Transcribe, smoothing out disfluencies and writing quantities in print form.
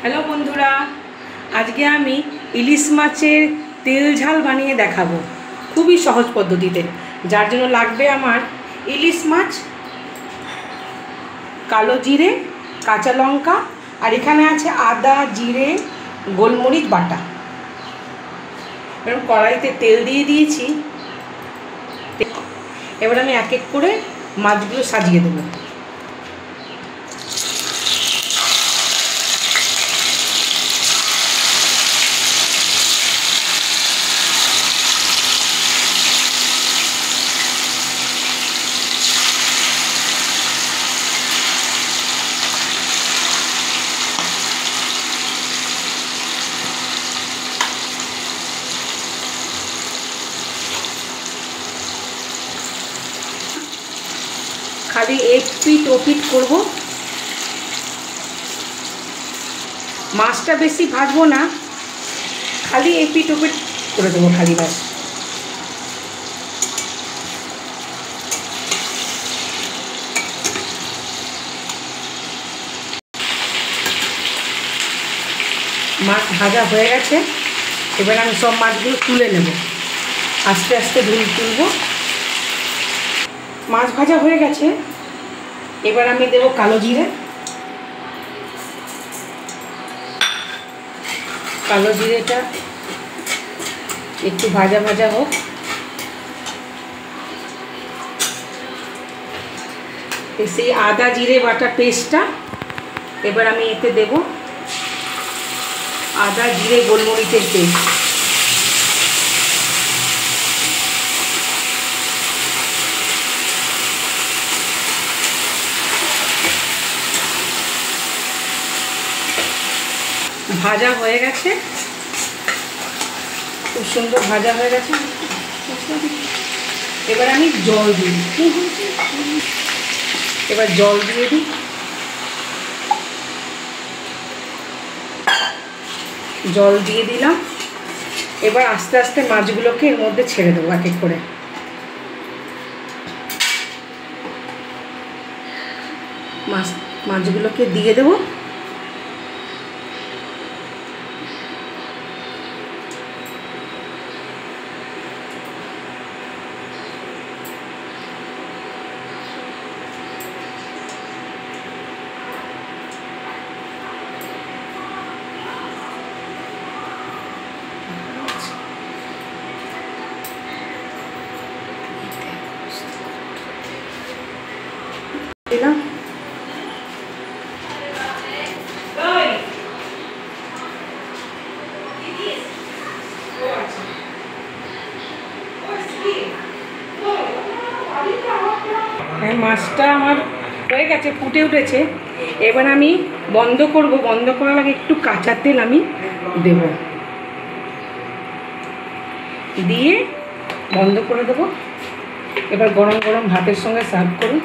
Hello বন্ধুরা, আজকে আমি ইলিশ মাছের তেল ঝাল বানিয়ে দেখাবো খুবই সহজ পদ্ধতিতে। যার জন্য লাগবে আমার ইলিশ মাছ, কালো জিরে, কাঁচা লঙ্কা, আর এখানে আছে আদা, জিরে, গোলমরিচ বাটা। এবার কড়াইতে তেল দিয়ে দিয়েছি। এবার আমি এক এক করে মাছগুলো সাজিয়ে দেবো। খালি এক পিট ও পিট করবো। মাছটা বেশি ভাজবো না, খালি এক পিট ও পিট করে দেবো খালি ব্যাস। মাছ ভাজা হয়ে গেছে। এবার আমি সব মাছগুলো তুলে নেব, আস্তে আস্তে তুলব। মাছ ভাজা হয়ে গেছে। এবার আমি দেব কালো জিরে। কালো জিরেটা একটু ভাজা ভাজা হোক। সেই আদা জিরে বাটা পেস্টটা এবার আমি এতে দেব। আদা জিরে গোলমরিচের পেস্ট, ভাজা হয়ে গেছে, খুব সুন্দর ভাজা হয়ে গেছে। এবার আমি জল দিই। এবার জল দিয়ে দিই। জল দিয়ে দিলাম। এবার আস্তে আস্তে মাছগুলোকে এর মধ্যে ছেড়ে দেবো এক এক করে। মাছগুলোকে দিয়ে দেবো। দিলাম। মাছটা আমার হয়ে গেছে, ফুটে উঠেছে। এবার আমি বন্ধ করব। বন্ধ করার আগে একটু কাঁচা তেল আমি দেব, দিয়ে বন্ধ করে দেবো। এবার গরম গরম ভাতের সঙ্গে সার্ভ করুন।